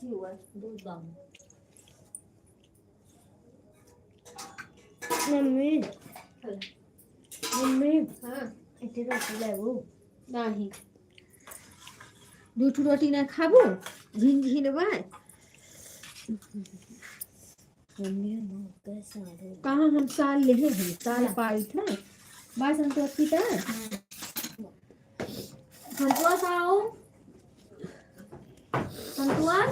chịu rồi đôi vòng mummy mummy हाँ इतने रोटी लाओ नहीं দুটো রুটি না খাবো ঝিনঝিন বাই मम्मी हम कैसा दो कहाँ हम साल ले हैं साल पाई थे बाय संतोषी था संतोष आओ संतोष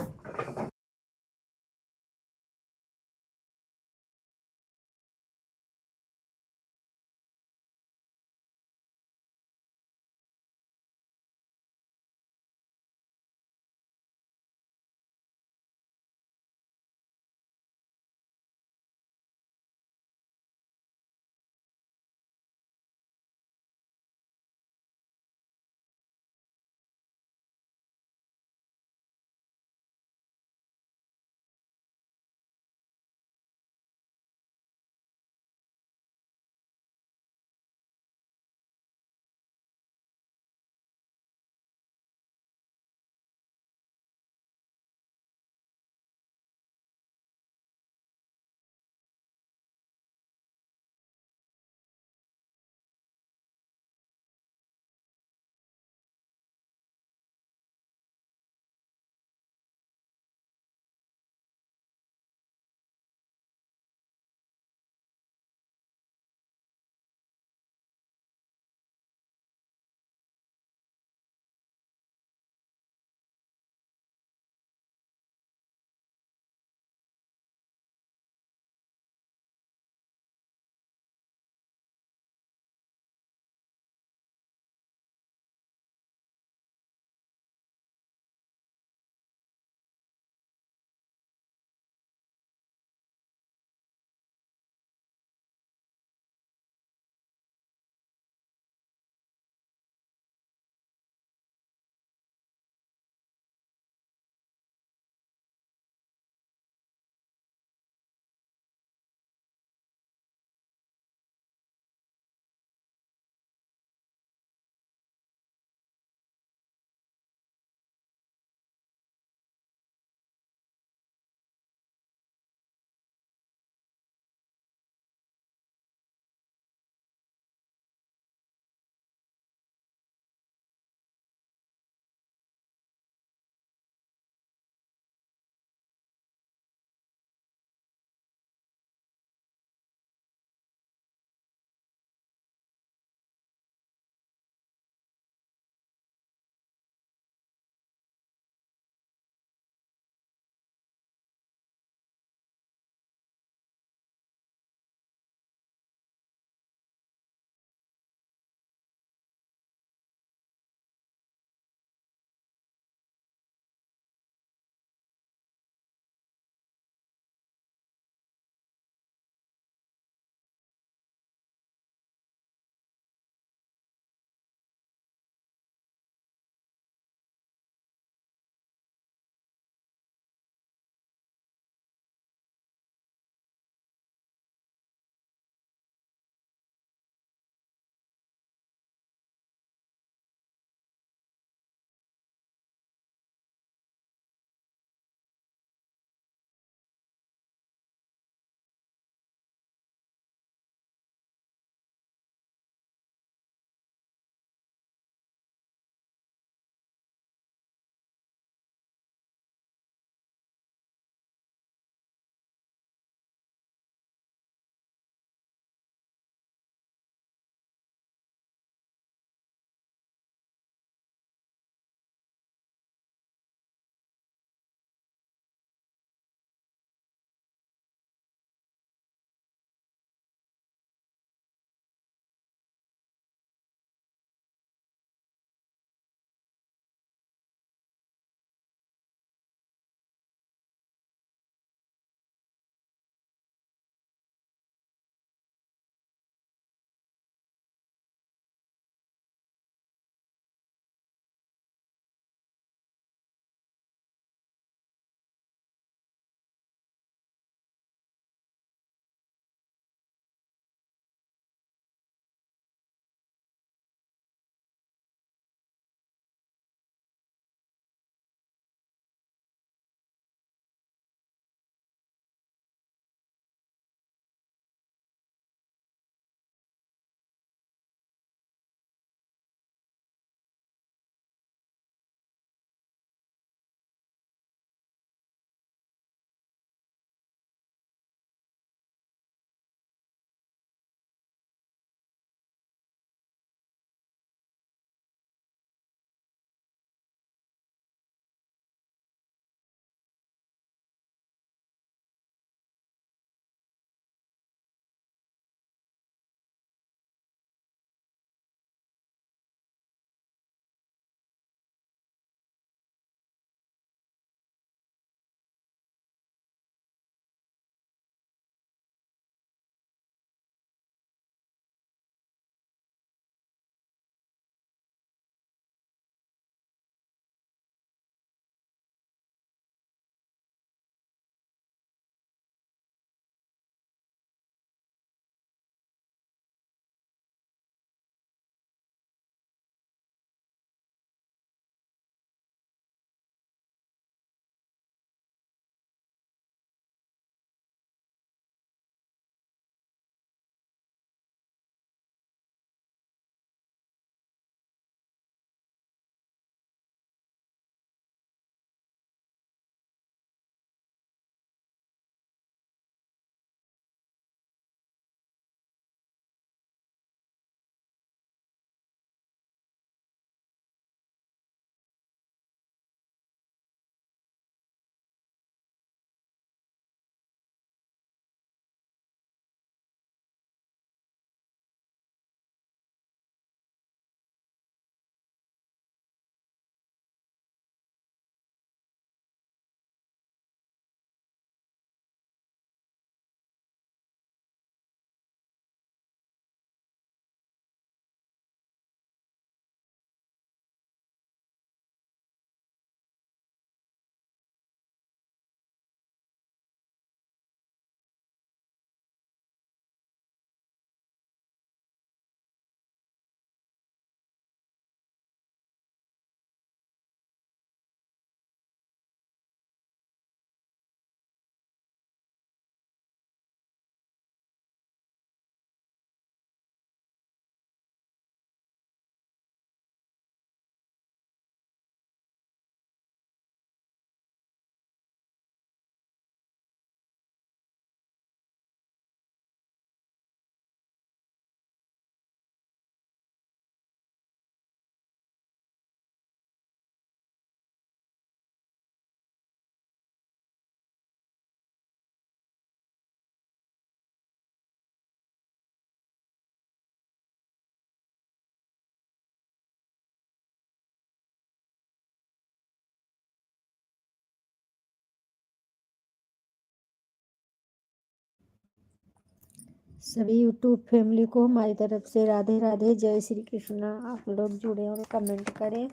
सभी यूट्यूब फैमिली को हमारी तरफ से राधे राधे, जय श्री कृष्ण। आप लोग जुड़े और कमेंट करें।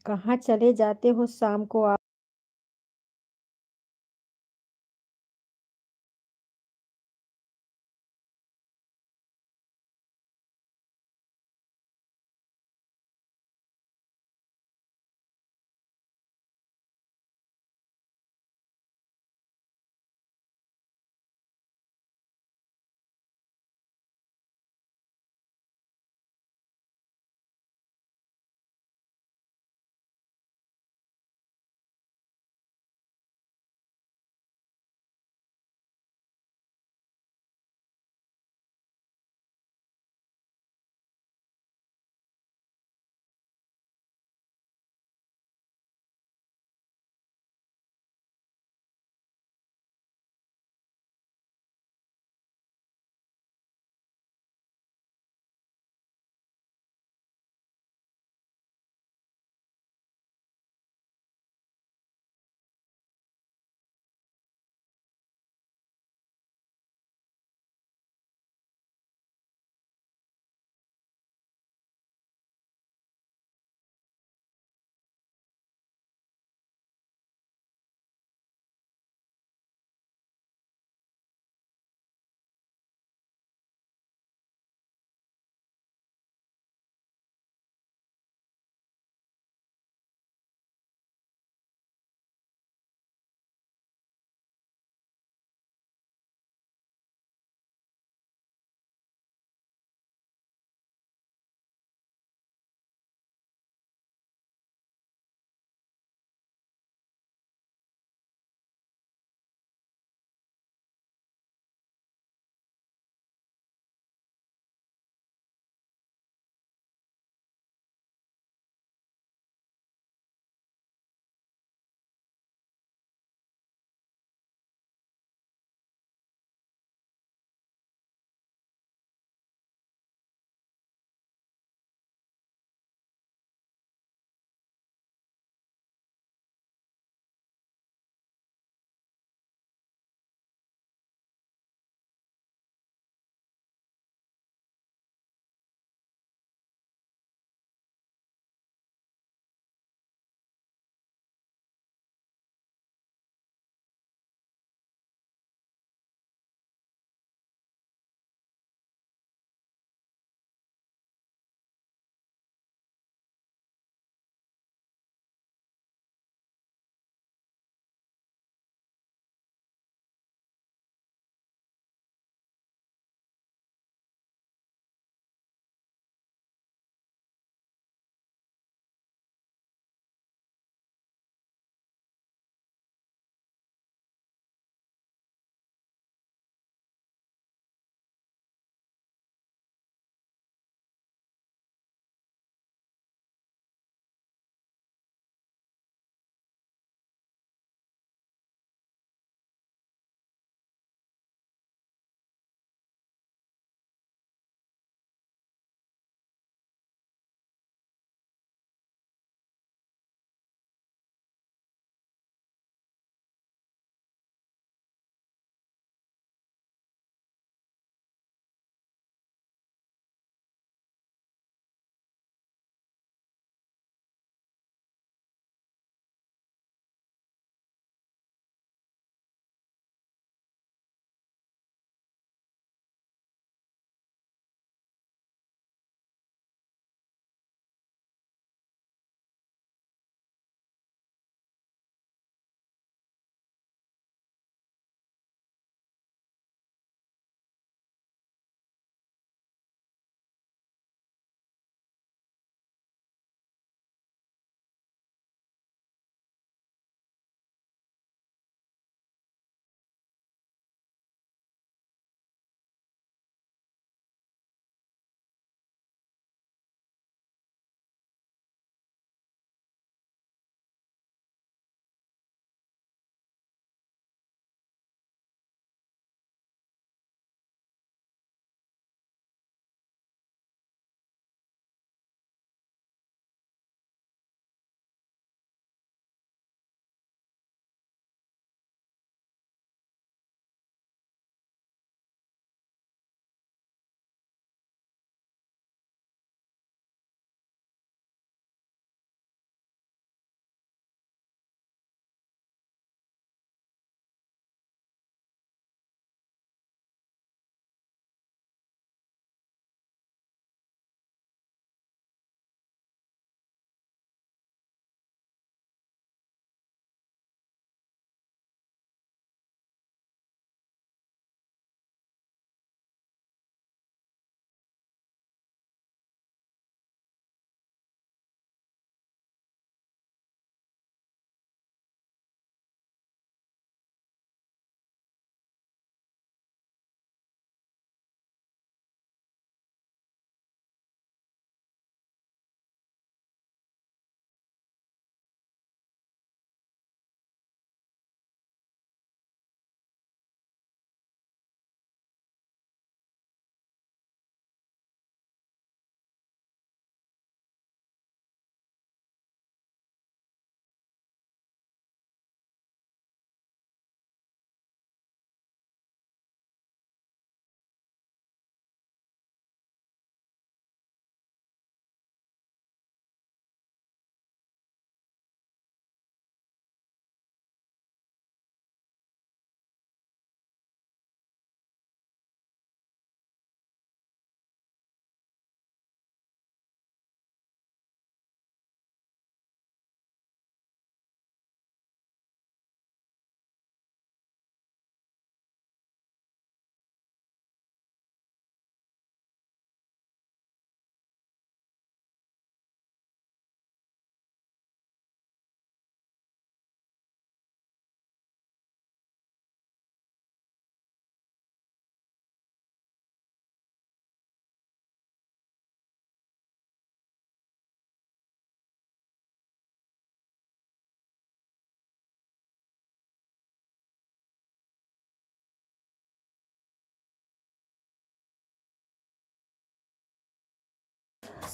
कहाँ चले जाते हो शाम को आप?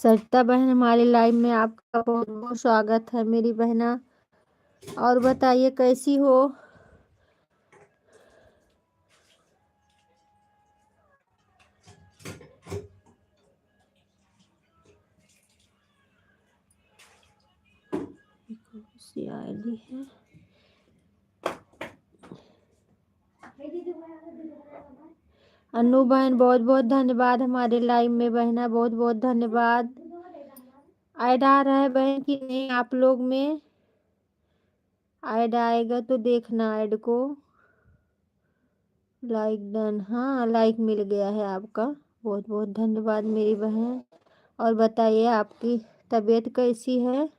सरिता बहन हमारे लाइव में आपका बहुत बहुत स्वागत है मेरी बहना। और बताइए कैसी हो? सी आईडी है। अनु बहन बहुत बहुत धन्यवाद हमारे लाइव में बहना, बहुत बहुत धन्यवाद। ऐड आ रहा है बहन कि नहीं आप लोग में? ऐड आएगा तो देखना ऐड को। लाइक डन, हाँ लाइक मिल गया है आपका, बहुत बहुत धन्यवाद मेरी बहन। और बताइए आपकी तबीयत कैसी है?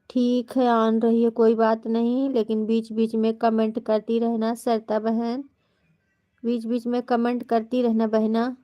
ठीक है ऑन रही है, कोई बात नहीं, लेकिन बीच बीच में कमेंट करती रहना सरिता बहन, बीच बीच में कमेंट करती रहना बहना।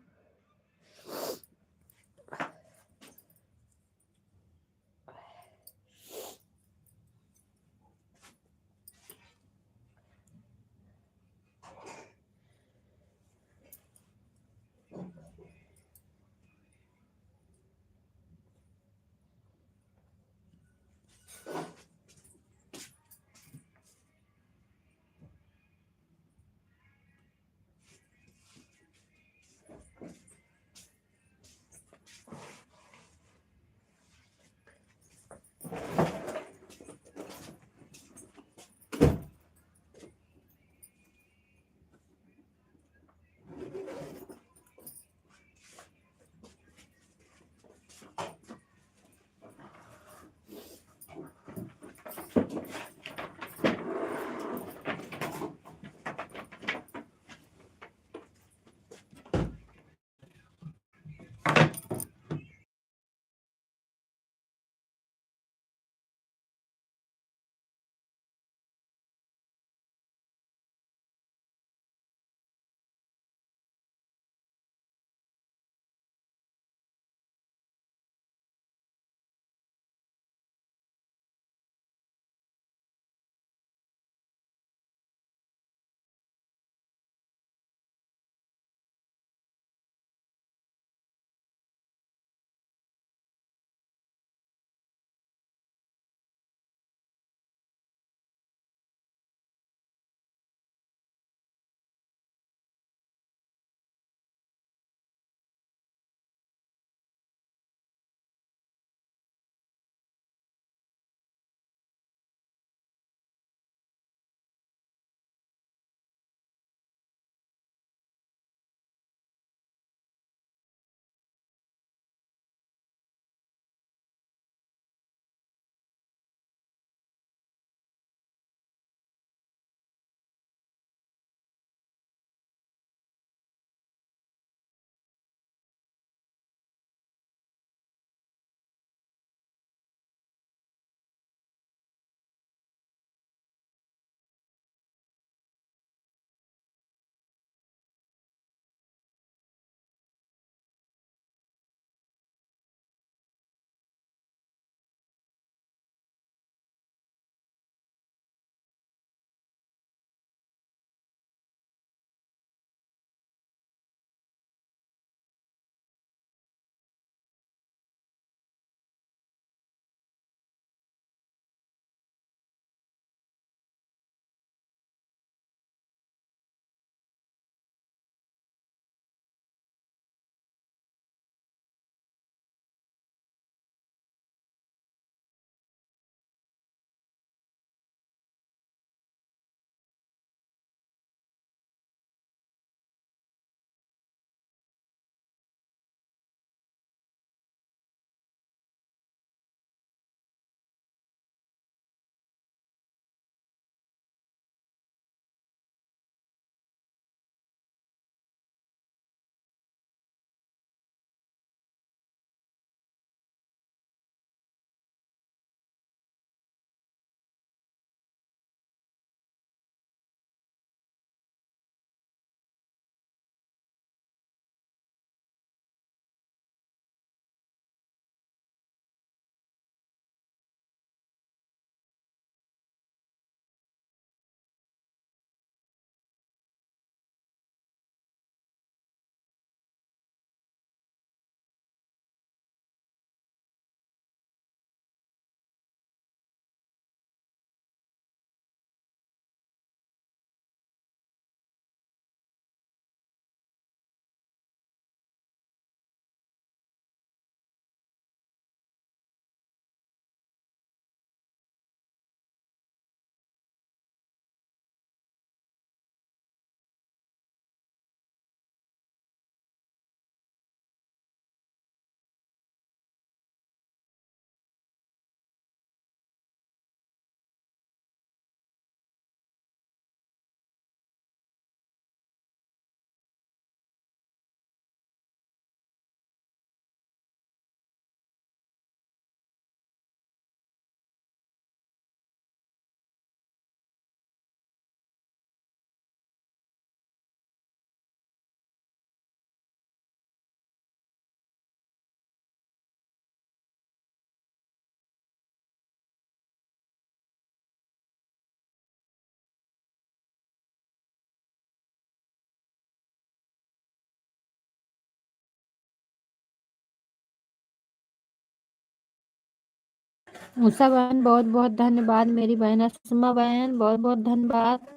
उषा बहन बहुत बहुत धन्यवाद। मेरी बहन सुषमा बहन बहुत बहुत धन्यवाद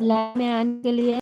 लाइव में आने के लिए।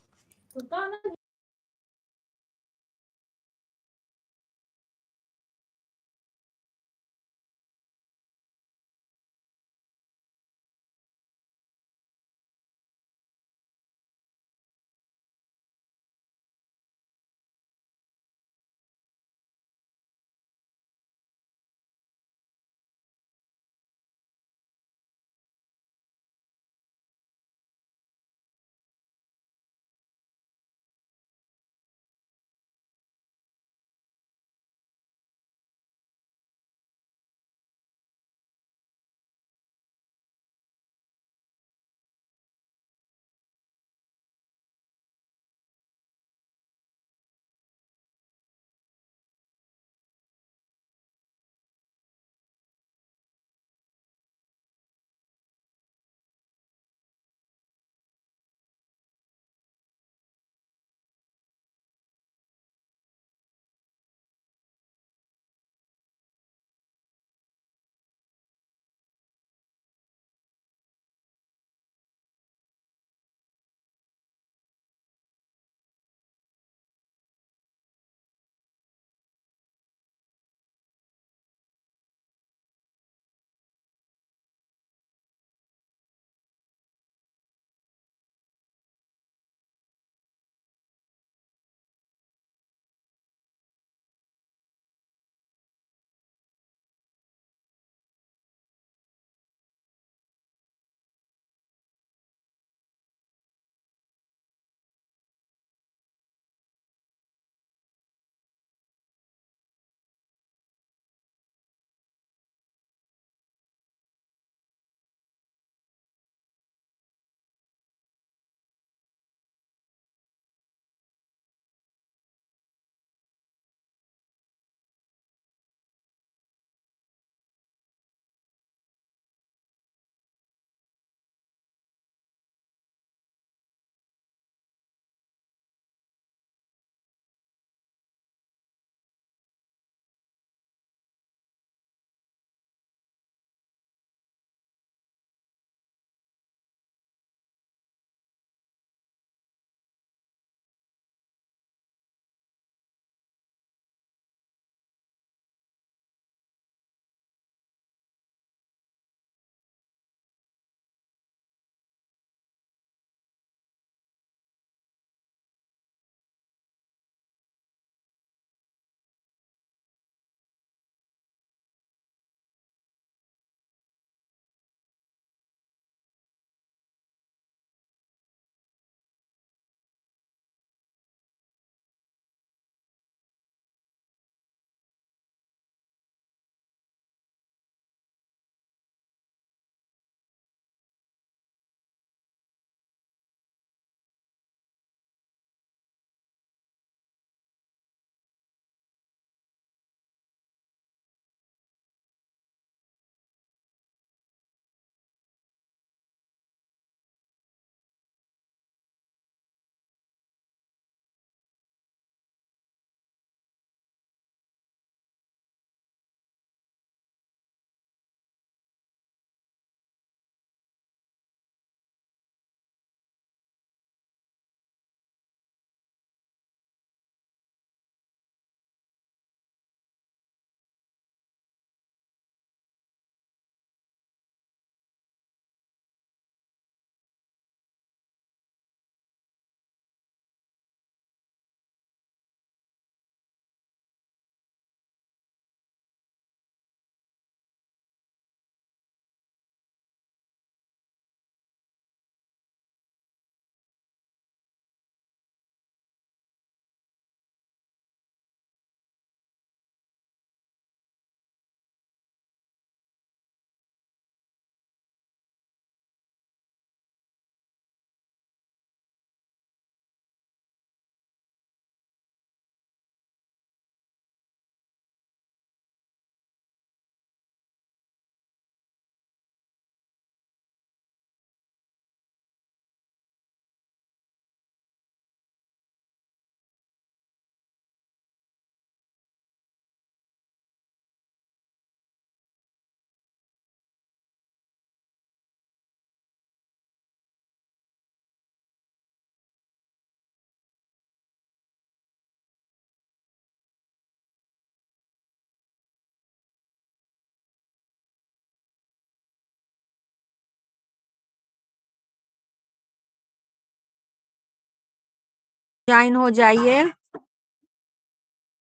ज्वाइन हो जाइए।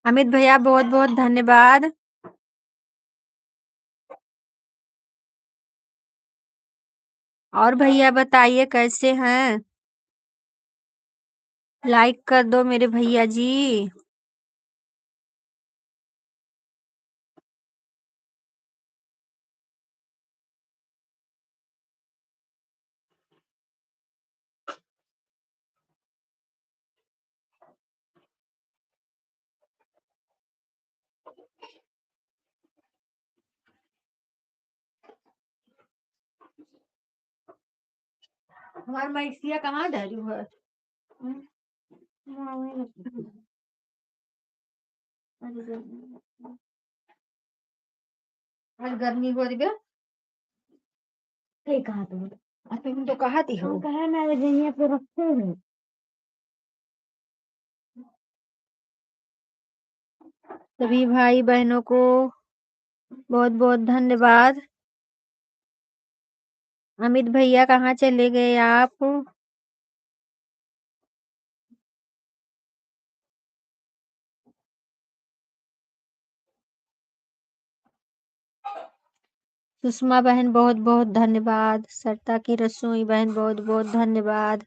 अमित भैया बहुत बहुत धन्यवाद। और भैया बताइए कैसे हैं? लाइक कर दो मेरे भैया जी। हमार मैसिया कहाँ डरू है? आज गर्मी हो रही है। सही कहा तुम। तुम तो कहा थी हो। हम कहे ना वे जइया पे रखते हैं। सभी भाई बहनों को बहुत बहुत धन्यवाद। अमित भैया कहाँ चले गए आप? सुषमा बहन बहुत बहुत धन्यवाद। सरिता की रसोई बहन बहुत बहुत धन्यवाद।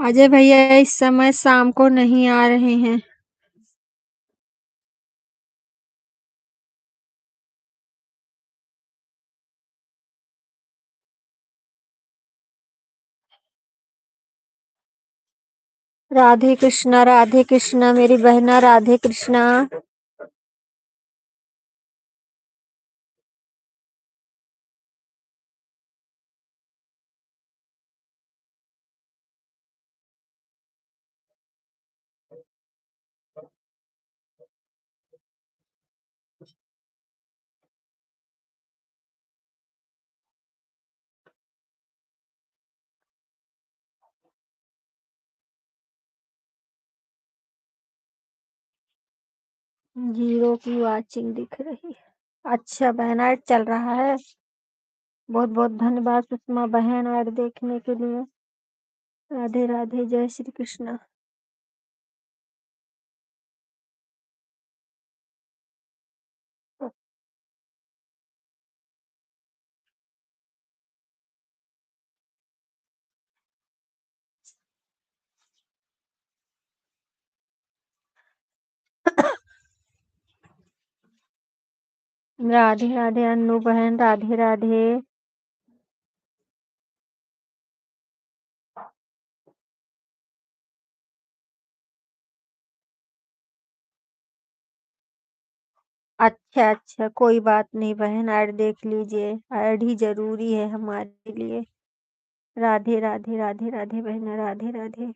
अजय भैया इस समय शाम को नहीं आ रहे हैं। राधे कृष्णा मेरी बहना राधे कृष्णा। जीरो की वाचिंग दिख रही है। अच्छा बहन ऐड चल रहा है। बहुत बहुत धन्यवाद सुषमा बहन ऐड देखने के लिए। राधे राधे जय श्री कृष्णा। राधे राधे अन्नू बहन, राधे राधे। अच्छा अच्छा, कोई बात नहीं बहन, ऐड देख लीजिए, ऐड ही जरूरी है हमारे लिए। राधे राधे राधे राधे बहन, राधे राधे।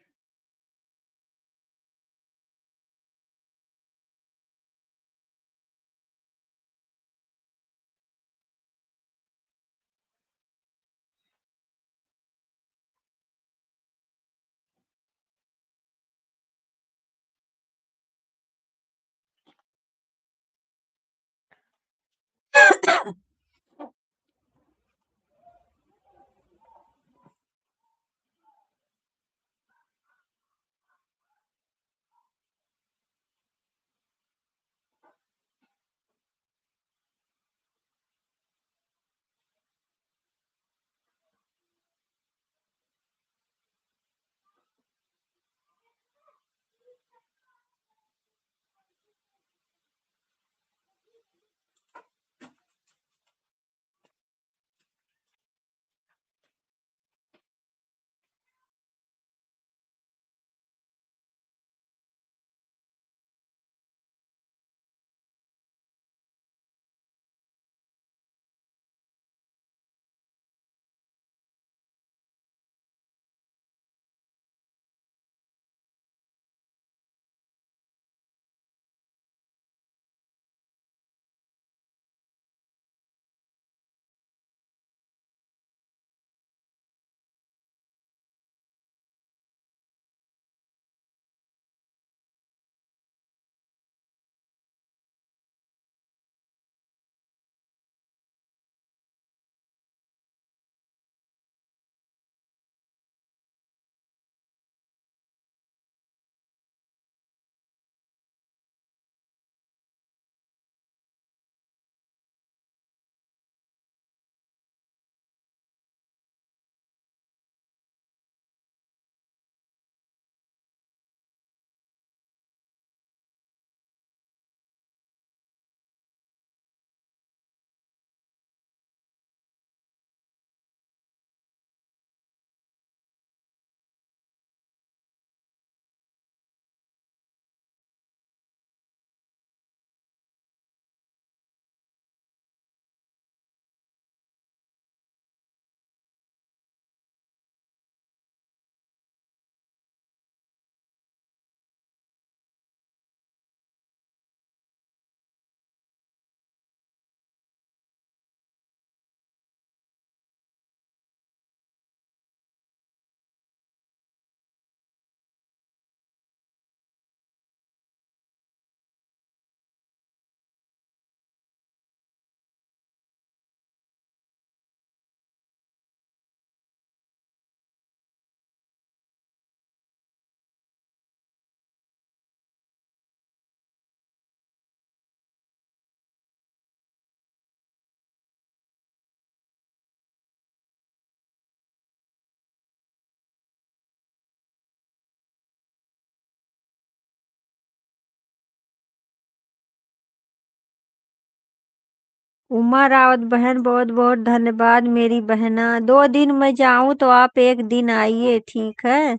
उमा रावत बहन, बहुत बहुत धन्यवाद मेरी बहना। 2 दिन में जाऊं तो आप एक दिन आइए, ठीक है।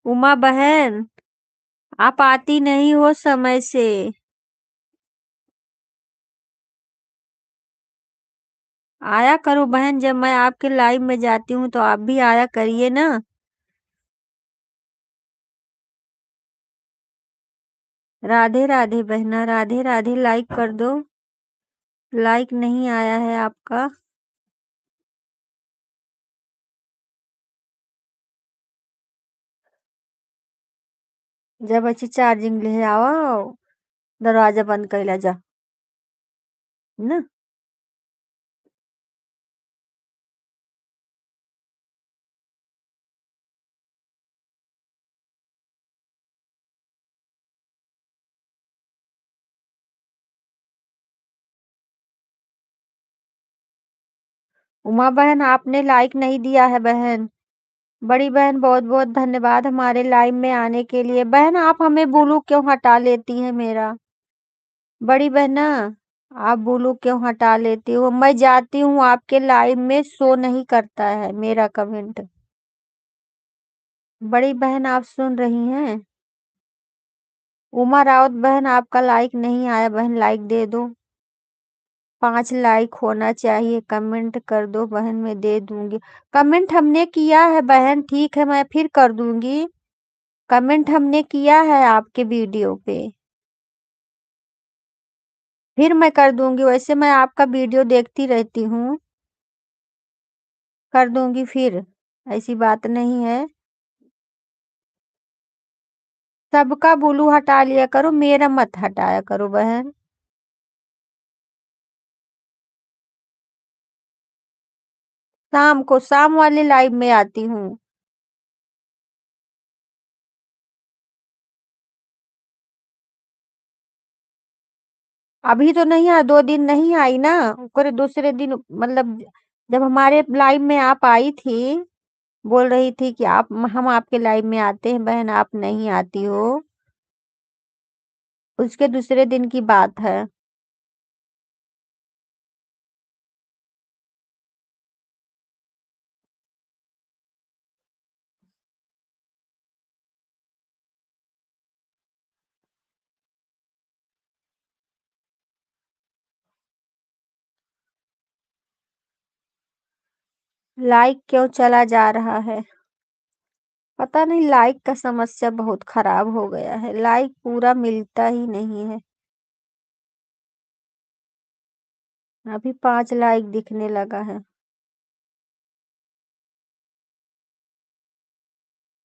उमा बहन, आप आती नहीं हो समय से। आया करो बहन, जब मैं आपके लाइव में जाती हूँ तो आप भी आया करिए ना। राधे राधे बहना, राधे राधे, लाइक कर दो। लाइक नहीं आया है आपका। जब अच्छी चार्जिंग ले आओ, दरवाजा बंद कैला जा ना। उमा बहन, आपने लाइक नहीं दिया है बहन। बड़ी बहन, बहुत बहुत धन्यवाद हमारे लाइव में आने के लिए। बहन, आप हमें ब्लू क्यों हटा लेती हैं मेरा। बड़ी बहना, आप बोलो क्यों हटा लेती हो? मैं जाती हूँ आपके लाइव में, शो नहीं करता है मेरा कमेंट। बड़ी बहन आप सुन रही हैं? उमा राउत बहन आपका लाइक नहीं आया, बहन लाइक दे दो। 5 लाइक होना चाहिए, कमेंट कर दो बहन, मैं दे दूंगी। कमेंट हमने किया है बहन, ठीक है मैं फिर कर दूंगी। कमेंट हमने किया है आपके वीडियो पे, फिर मैं कर दूंगी। वैसे मैं आपका वीडियो देखती रहती हूँ, कर दूंगी फिर, ऐसी बात नहीं है। सबका ब्लू हटा लिया करो, मेरा मत हटाया करो बहन। शाम को, शाम वाले लाइव में आती हूँ। अभी तो नहीं आ, 2 दिन नहीं आई ना, करे दूसरे दिन मतलब जब हमारे लाइव में आप आई थी, बोल रही थी कि आप, हम आपके लाइव में आते हैं बहन, आप नहीं आती हो, उसके दूसरे दिन की बात है। लाइक क्यों चला जा रहा है? पता नहीं, लाइक का समस्या बहुत खराब हो गया है, लाइक पूरा मिलता ही नहीं है। अभी 5 लाइक दिखने लगा है।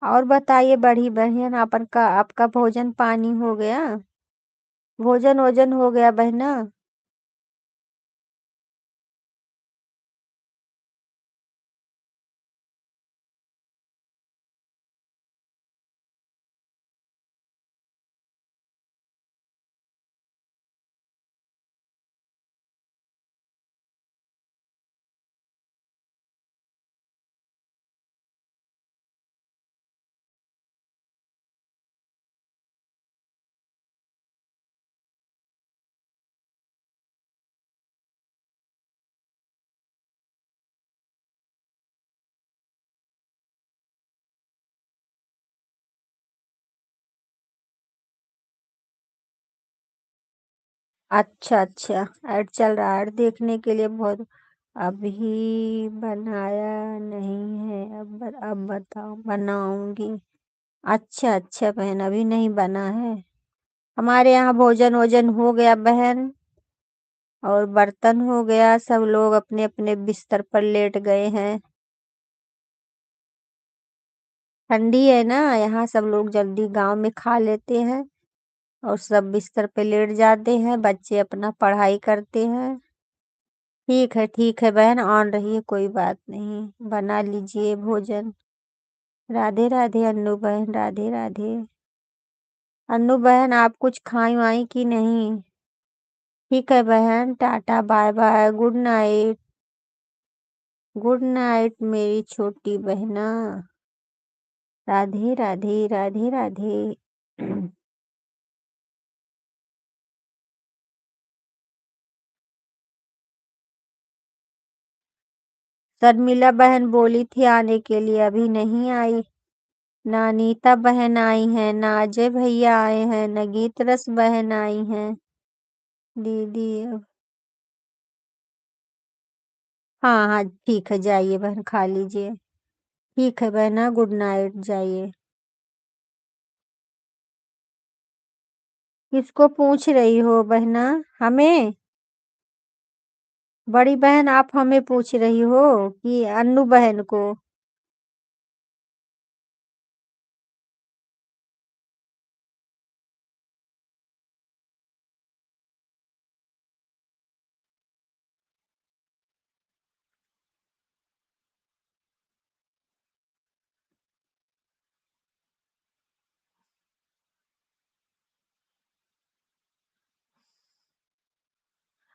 और बताइए बड़ी बहन, आपका भोजन पानी हो गया? भोजन वोजन हो गया बहना? अच्छा अच्छा, ऐड चल रहा है, ऐड देखने के लिए बहुत। अभी बनाया नहीं है, अब बताओ, बनाऊंगी। अच्छा अच्छा बहन, अभी नहीं बना है। हमारे यहाँ भोजन वोजन हो गया बहन, और बर्तन हो गया, सब लोग अपने अपने बिस्तर पर लेट गए हैं। ठंडी है ना, यहाँ सब लोग जल्दी गांव में खा लेते हैं और सब बिस्तर पे लेट जाते हैं, बच्चे अपना पढ़ाई करते हैं। ठीक है बहन, ऑन रही, कोई बात नहीं, बना लीजिए भोजन। राधे राधे अन्नू बहन, राधे राधे। अन्नू बहन आप कुछ खाई वाई कि नहीं? ठीक है बहन, Tata bye bye, good night. Good night मेरी छोटी बहना। राधे राधे, राधे राधे। शर्मिला बहन बोली थी आने के लिए, अभी नहीं आई। ना अनीता बहन आई हैं, ना अजय भैया आए हैं, न गीत रस बहन आई हैं। दीदी हाँ हाँ ठीक है, जाइए बहन, खा लीजिए। ठीक है बहना, गुड नाइट, जाइए। किसको पूछ रही हो बहना? हमें? बड़ी बहन आप हमें पूछ रही हो कि अन्नू बहन को?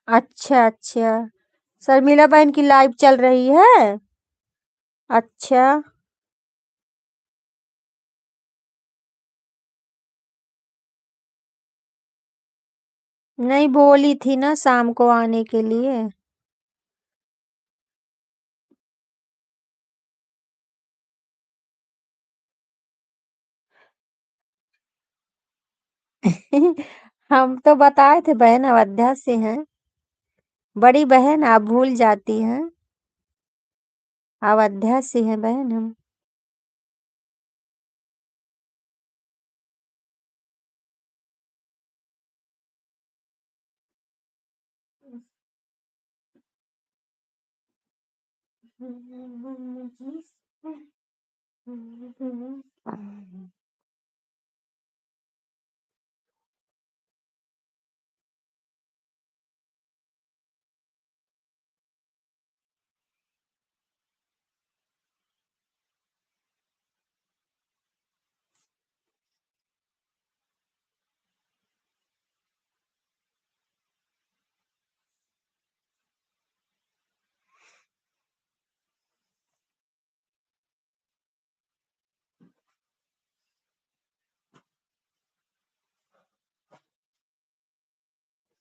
अच्छा अच्छा, शर्मिला बहन की लाइव चल रही है? अच्छा। नहीं, बोली थी ना शाम को आने के लिए। हम तो बताए थे बहन अयोध्या से हैं। बड़ी बहन आप भूल जाती हैं। अयोध्या से हैं बहन हम।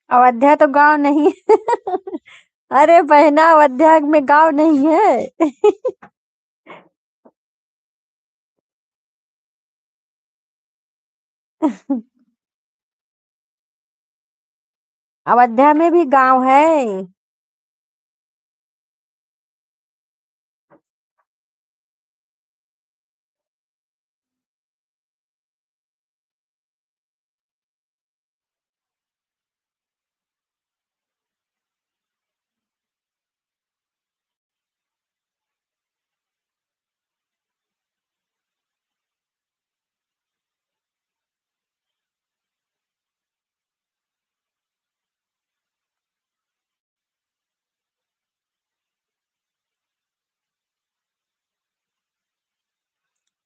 अयोध्या तो गांव नहीं है। अरे बहना अयोध्या में गांव नहीं है। अयोध्या में भी गांव है।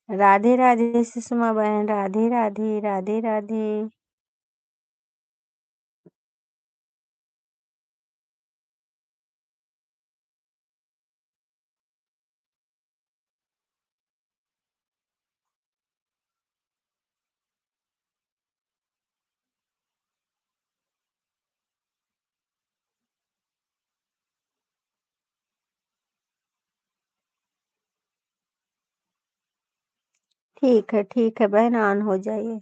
राधे राधे सुषमा बहन, राधे राधे, राधे राधे। ठीक है बहन, ऑन हो जाइए।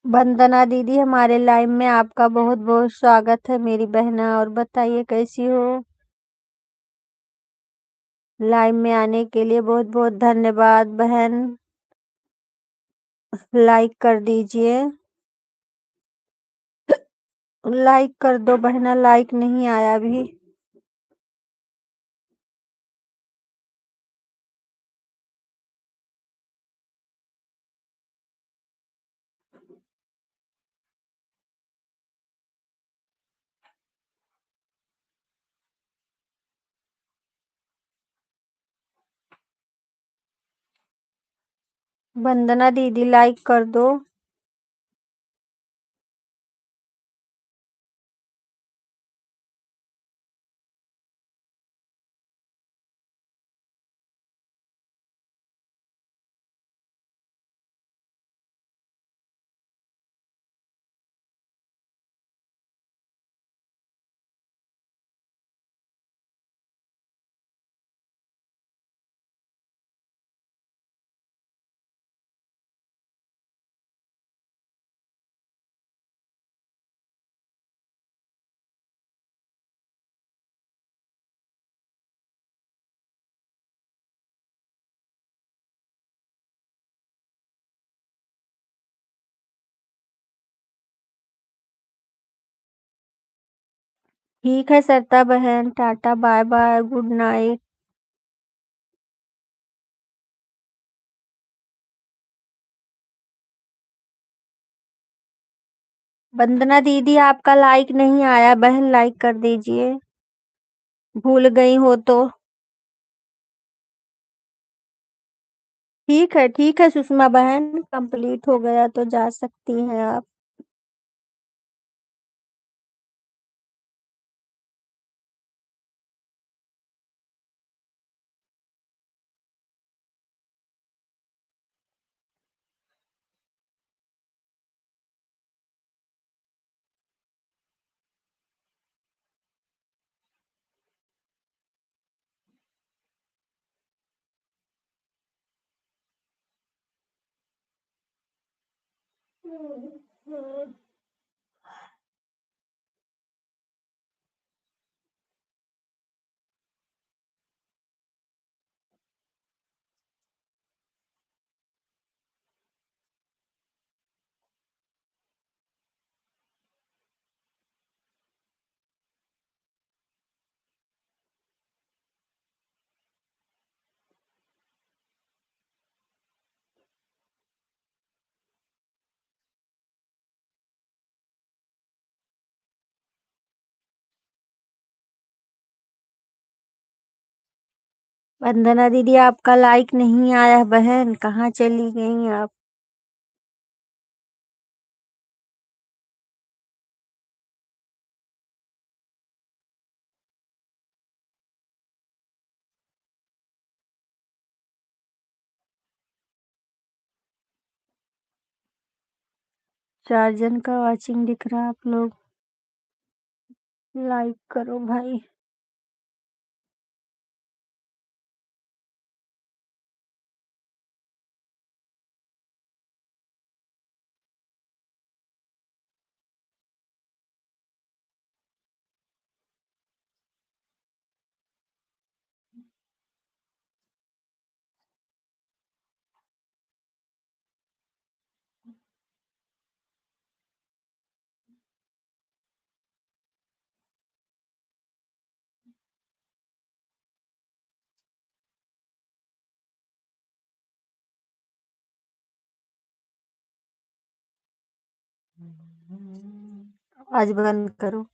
वंदना दीदी हमारे लाइव में आपका बहुत बहुत स्वागत है मेरी बहना। और बताइए कैसी हो। लाइव में आने के लिए बहुत बहुत धन्यवाद बहन। लाइक कर दीजिए। लाइक कर दो बहना, लाइक नहीं आया अभी। वंदना दीदी लाइक कर दो। ठीक है सरिता बहन, Tata, bye bye, good night. Vandana दीदी आपका लाइक नहीं आया बहन, लाइक कर दीजिए, भूल गई हो तो। ठीक है सुषमा बहन, कंप्लीट हो गया तो जा सकती हैं आप। वंदना दीदी आपका लाइक नहीं आया बहन, कहाँ चली गई आप। चार जन का वॉचिंग दिख रहा है, आप लोग लाइक करो भाई। आज बंद करो।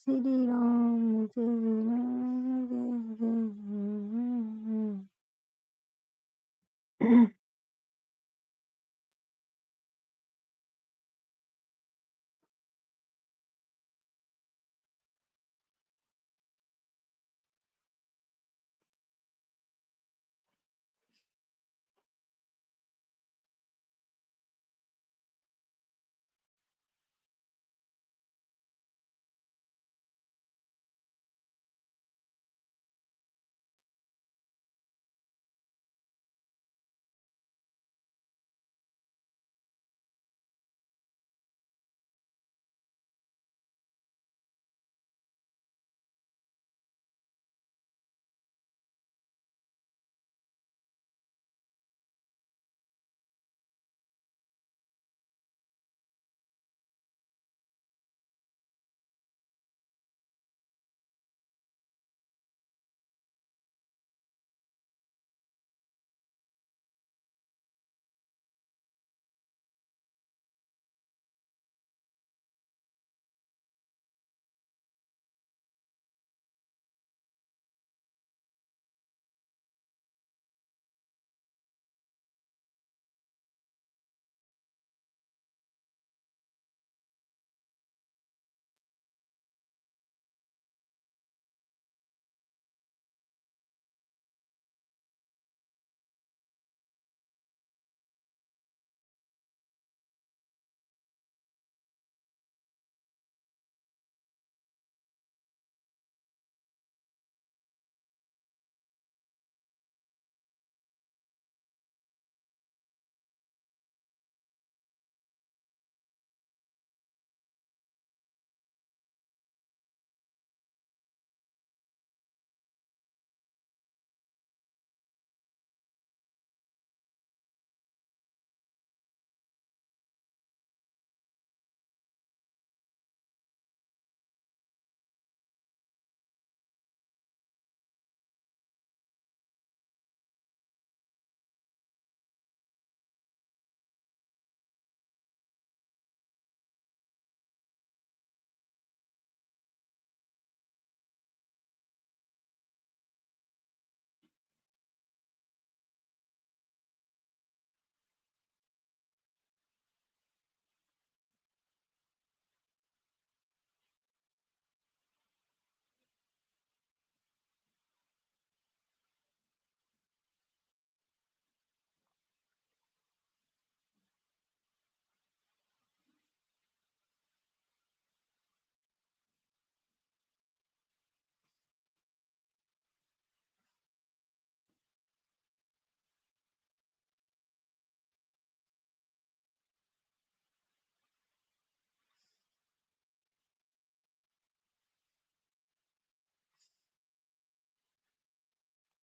श्री राम जय।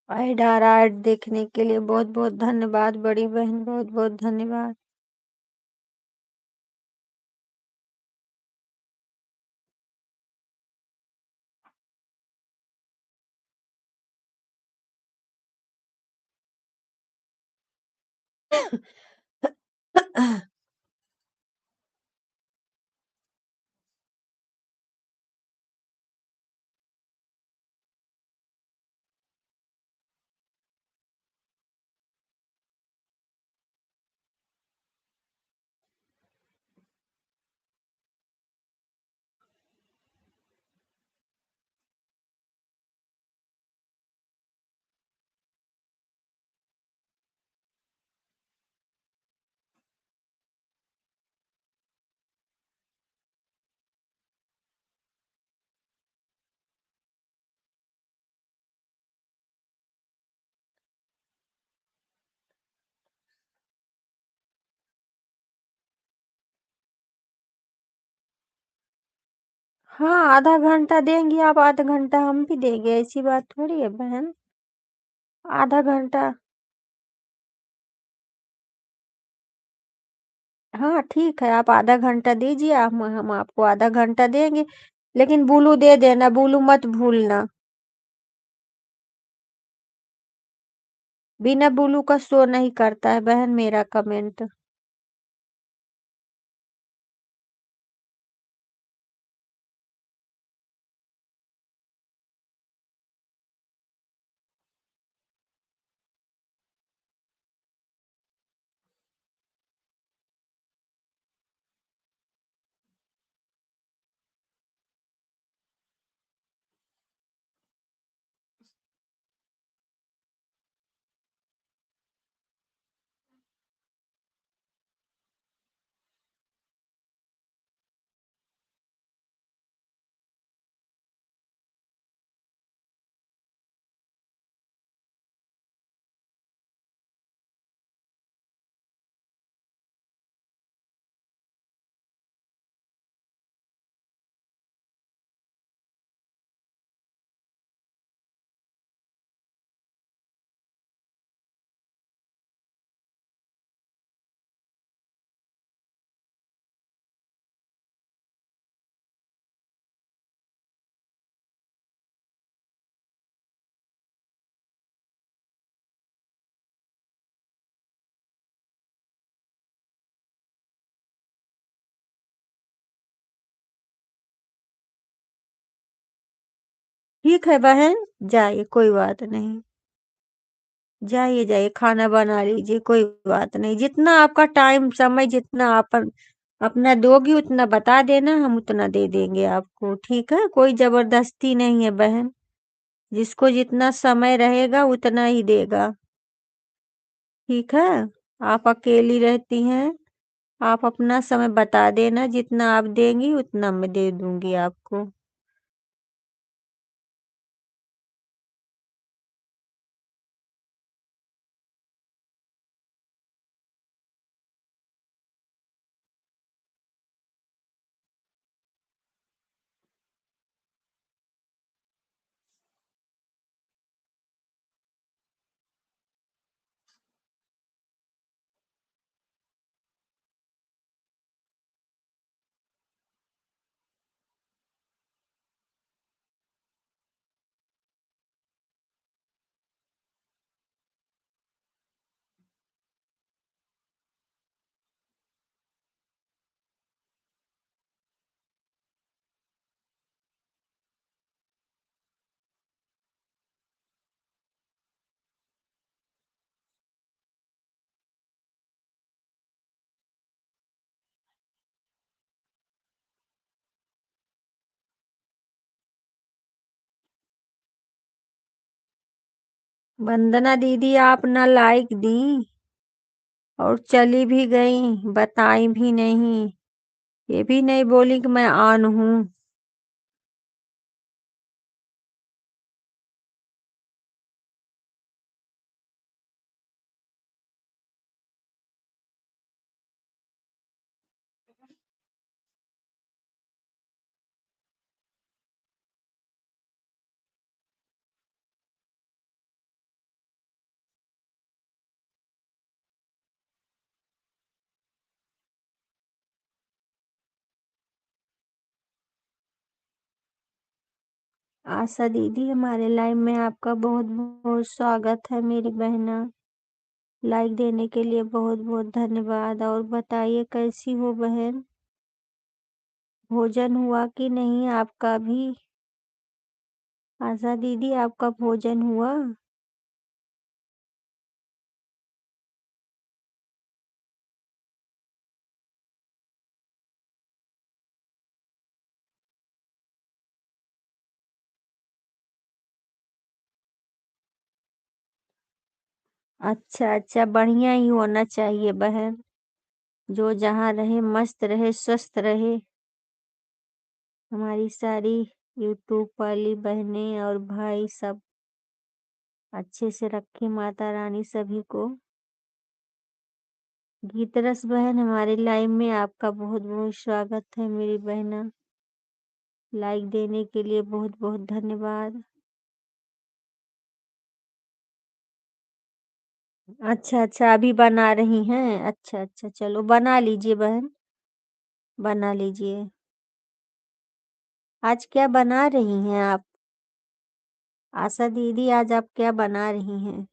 आइडाराड देखने के लिए बहुत बहुत धन्यवाद बड़ी बहन, बहुत बहुत धन्यवाद। हाँ, आधा घंटा देंगी आप, आधा घंटा हम भी देंगे, ऐसी बात थोड़ी है बहन। आधा घंटा। हाँ ठीक है, आप आधा घंटा दीजिए, हम आपको आधा घंटा देंगे। लेकिन ब्लू दे देना, ब्लू मत भूलना। बिना ब्लू का शो नहीं करता है बहन मेरा कमेंट। ठीक है बहन, जाइए, कोई बात नहीं। जाइए जाइए, खाना बना लीजिए, कोई बात नहीं। जितना आपका टाइम समय जितना आप अपना दोगी उतना बता देना, हम उतना दे देंगे आपको, ठीक है? कोई जबरदस्ती नहीं है बहन। जिसको जितना समय रहेगा उतना ही देगा। ठीक है? आप अकेली रहती हैं। आप अपना समय बता देना, जितना आप देंगी उतना मैं दे दूंगी आपको। वंदना दीदी, आप ना लाइक दी और चली भी गई, बताई भी नहीं, ये भी नहीं बोली कि मैं ऑन हूँ। आशा दीदी, हमारे लाइव में आपका बहुत बहुत स्वागत है मेरी बहना। लाइक देने के लिए बहुत बहुत धन्यवाद। और बताइए कैसी हो बहन, भोजन हुआ कि नहीं आपका भी? आशा दीदी, आपका भोजन हुआ? अच्छा अच्छा, बढ़िया ही होना चाहिए बहन। जो जहाँ रहे मस्त रहे, स्वस्थ रहे। हमारी सारी यूट्यूब वाली बहनें और भाई सब अच्छे से रखे माता रानी सभी को। गीतरस बहन, हमारे लाइव में आपका बहुत बहुत स्वागत है मेरी बहना। लाइक देने के लिए बहुत बहुत धन्यवाद। अच्छा अच्छा, अभी बना रही हैं? अच्छा अच्छा, चलो बना लीजिए बहन, बना लीजिए। आज क्या बना रही हैं आप? आशा दीदी, आज आप क्या बना रही हैं?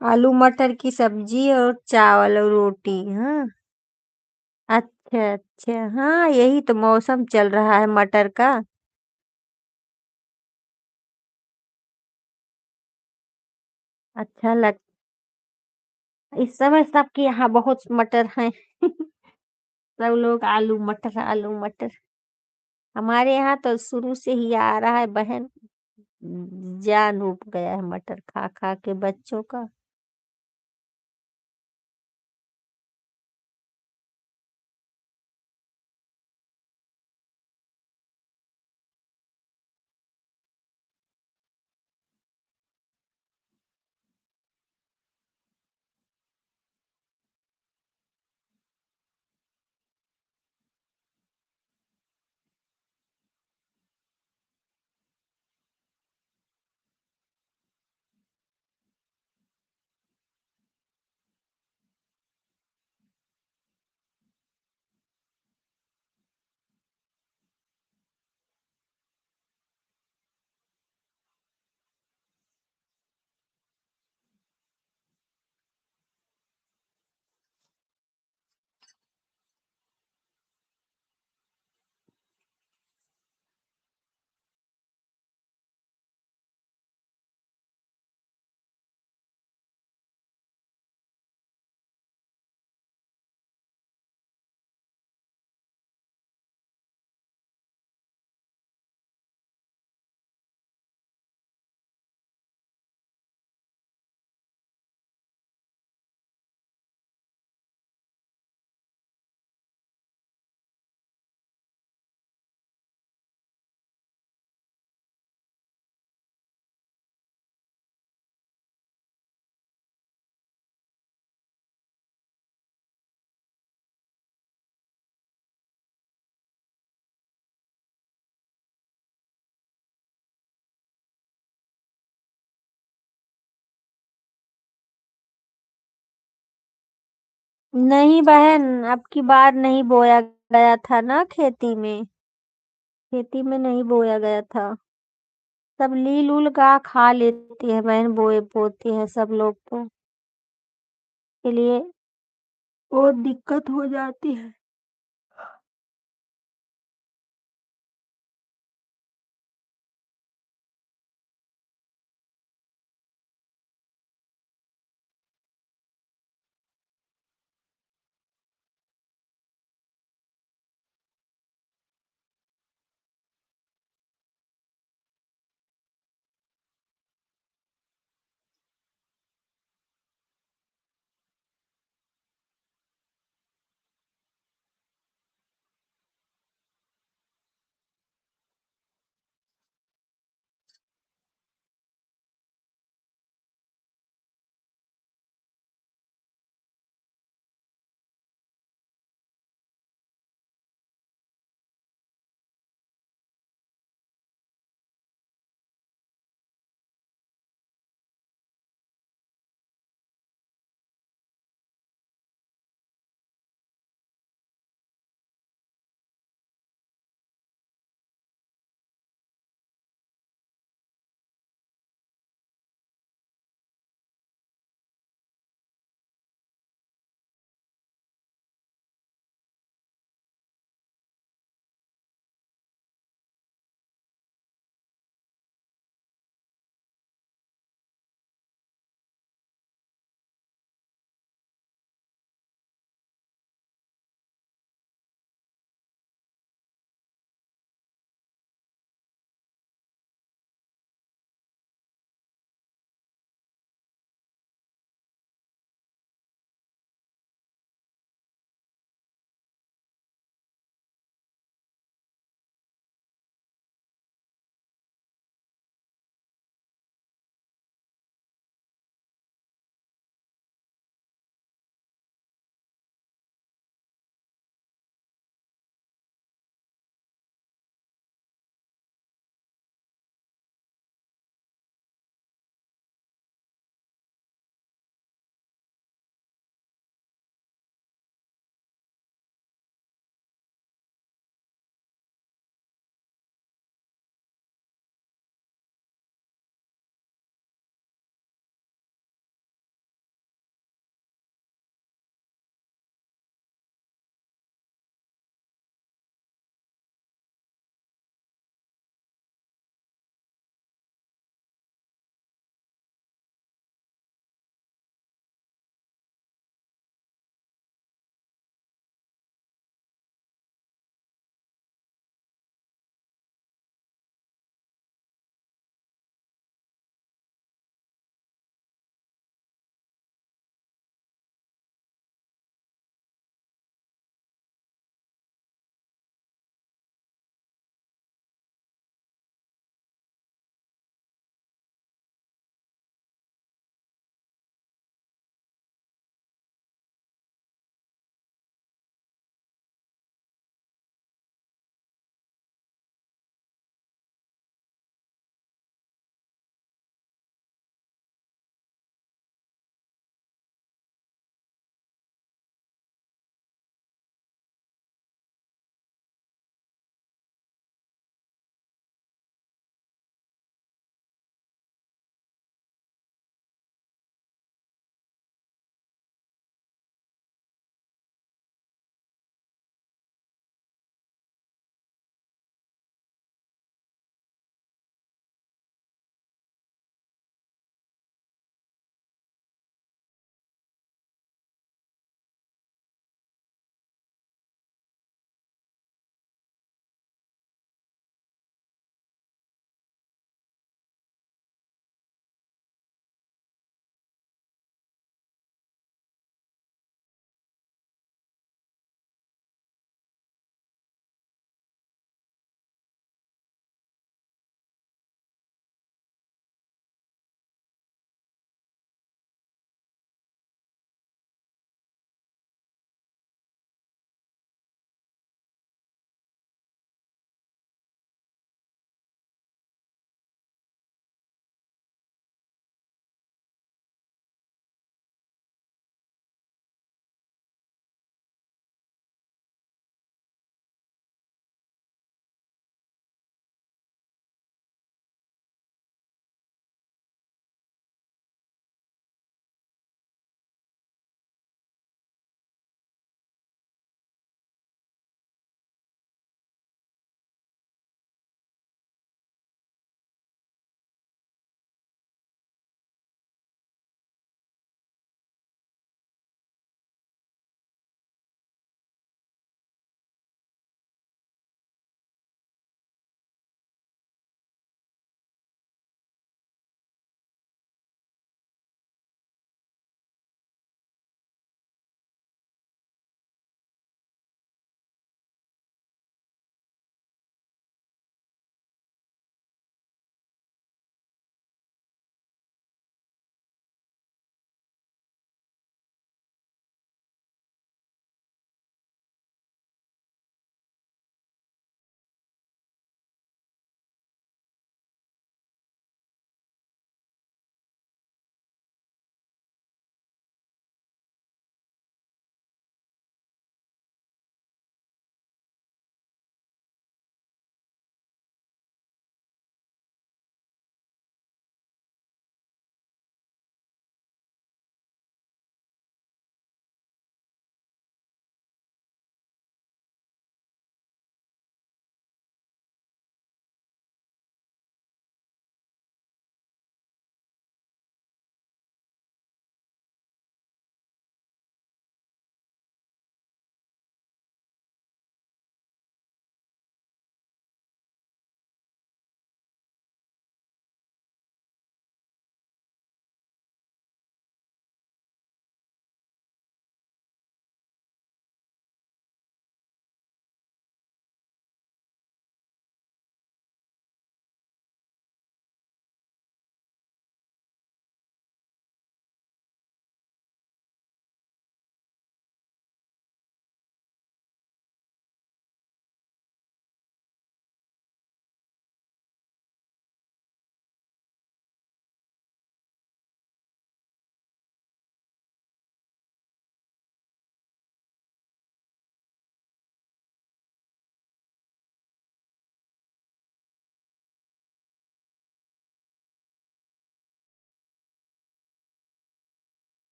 आलू मटर की सब्जी और चावल और रोटी, हाँ। अच्छा अच्छा, हाँ यही तो मौसम चल रहा है मटर का। अच्छा लग, इस समय सबके यहाँ बहुत मटर हैं। सब लोग आलू मटर आलू मटर। हमारे यहाँ तो शुरू से ही आ रहा है बहन। जान उब गया है मटर खा खा के बच्चों का। नहीं बहन, अब की बार नहीं बोया गया था ना खेती में। खेती में नहीं बोया गया था। सब लील उल का खा लेती है बहन, बोए बोती है सब लोग तो, के लिए बहुत दिक्कत हो जाती है।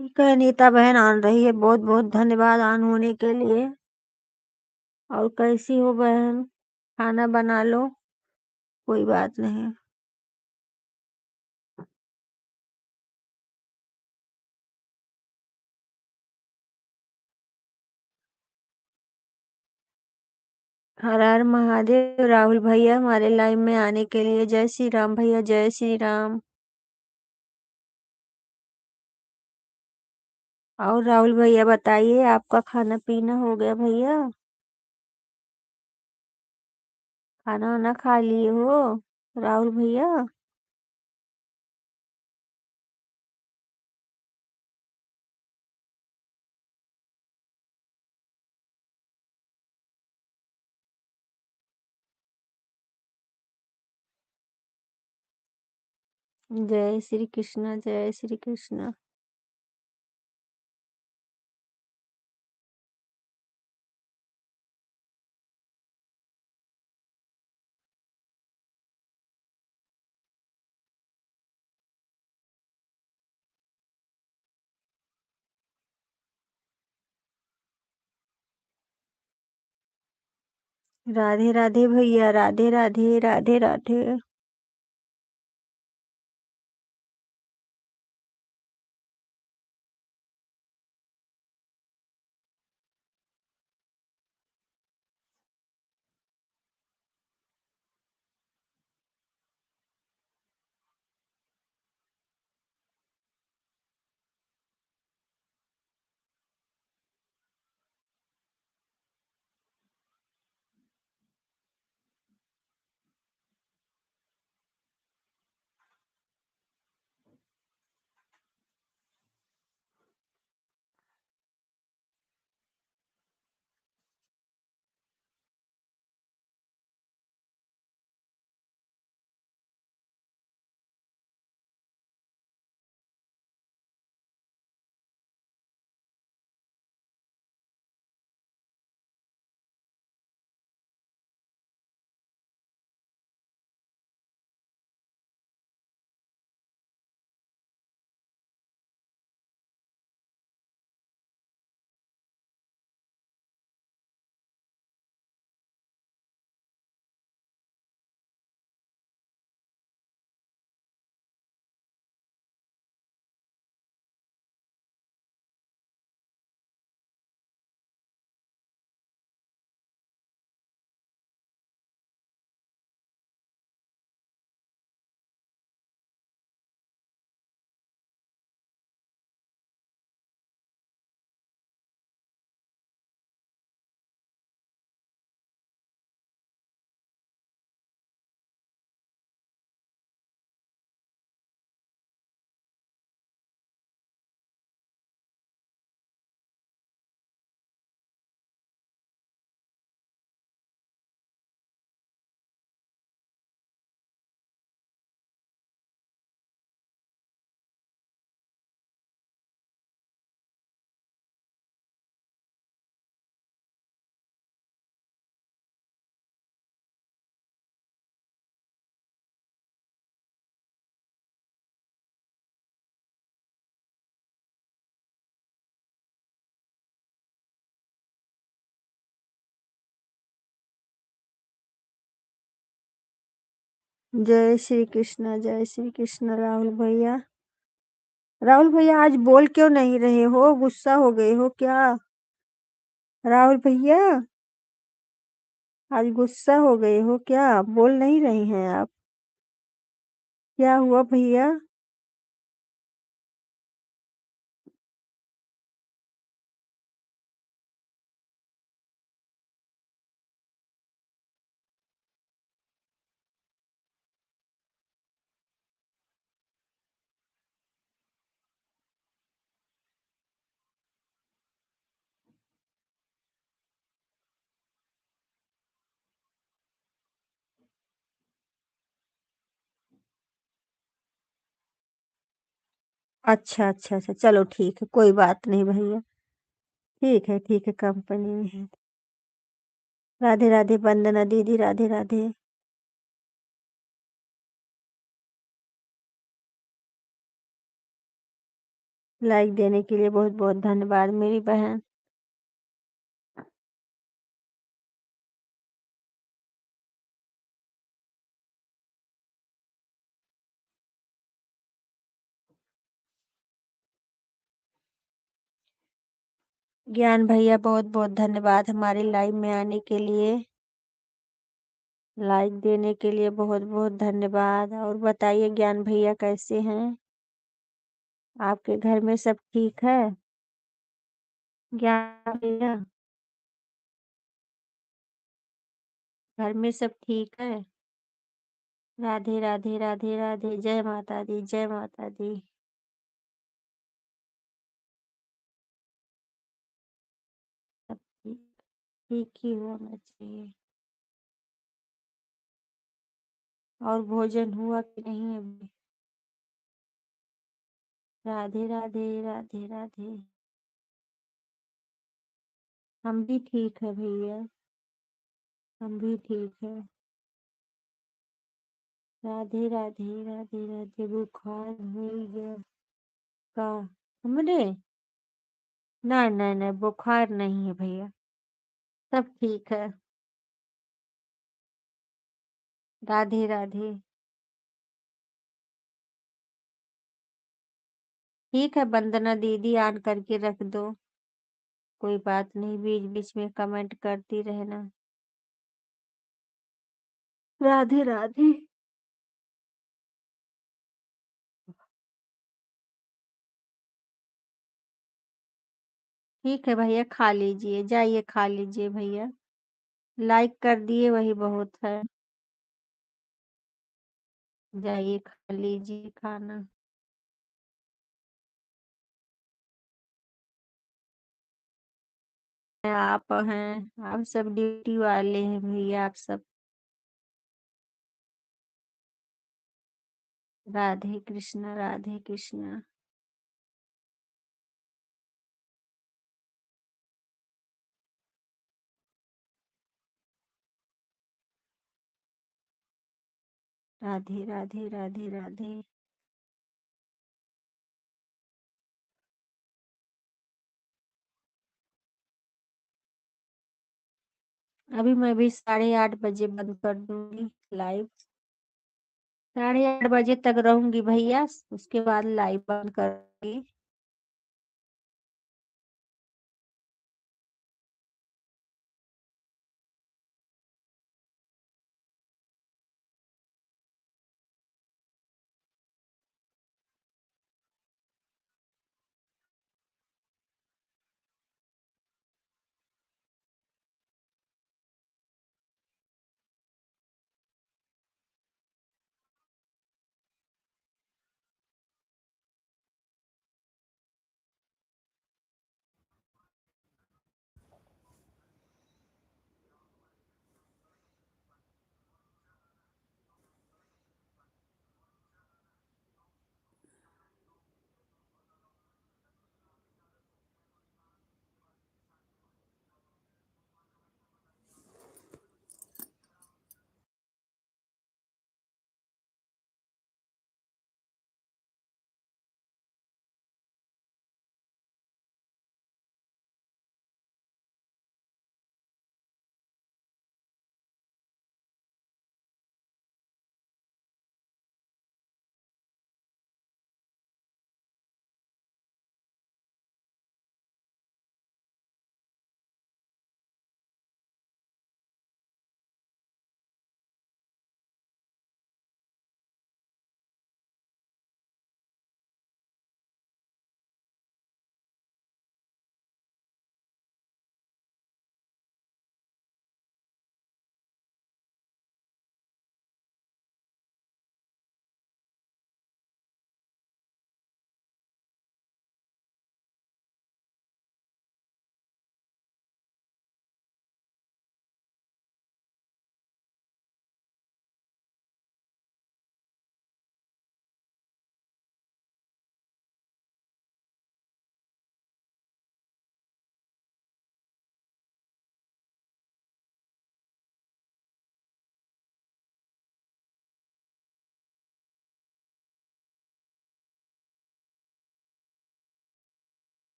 ठीक है, नीता बहन आन रही है, बहुत बहुत धन्यवाद ऑन होने के लिए। और कैसी हो बहन? खाना बना लो, कोई बात नहीं। हर हर महादेव। राहुल भैया हमारे लाइव में आने के लिए जय श्री राम भैया, जय श्री राम। और राहुल भैया बताइए, आपका खाना पीना हो गया भैया? खाना वाना खा लिए हो राहुल भैया? जय श्री कृष्णा, जय श्री कृष्णा। राधे राधे भैया, राधे राधे, राधे राधे। जय श्री कृष्णा, जय श्री कृष्णा राहुल भैया। राहुल भैया आज बोल क्यों नहीं रहे हो? गुस्सा हो गए हो क्या राहुल भैया? आज गुस्सा हो गए हो क्या? बोल नहीं रहे हैं आप? क्या हुआ भैया? अच्छा अच्छा अच्छा, चलो ठीक है, कोई बात नहीं भैया। ठीक है, कंपनी में है। राधे राधे वंदना दीदी, राधे राधे। लाइक देने के लिए बहुत बहुत धन्यवाद मेरी बहन। ज्ञान भैया बहुत बहुत धन्यवाद हमारे लाइव में आने के लिए, लाइक देने के लिए बहुत बहुत धन्यवाद। और बताइए ज्ञान भैया कैसे हैं? आपके घर में सब ठीक है? ज्ञान भैया घर में सब ठीक है? राधे राधे राधे राधे, जय माता दी, जय माता दी। सब ठीक ठीक ही होना चाहिए। और भोजन हुआ कि नहीं अभी? राधे राधे राधे राधे। हम भी ठीक है भैया, हम भी ठीक है। राधे राधे राधे राधे। बुखार हो गया का हमरे? नहीं नहीं नहीं, बुखार नहीं है भैया, सब ठीक है। राधे राधे। ठीक है वंदना दीदी, ऑन करके रख दो, कोई बात नहीं, बीच बीच में कमेंट करती रहना। राधे राधे। ठीक है भैया, खा लीजिए, जाइए खा लीजिए भैया, लाइक कर दिए वही बहुत है। जाइए खा लीजिए खाना। आप हैं, आप सब ड्यूटी वाले हैं भैया, आप सब। राधे कृष्णा राधे कृष्णा। राधे राधे राधे राधे। अभी मैं भी 8:30 बजे बंद कर दूंगी लाइव। 8:30 बजे तक रहूंगी भैया, उसके बाद लाइव बंद कर दूंगी।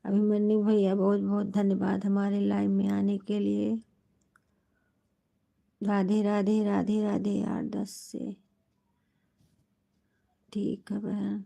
अभिमन्यु भैया बहुत बहुत धन्यवाद हमारे लाइव में आने के लिए। राधे राधे राधे राधे 8-10 से। ठीक है बहन।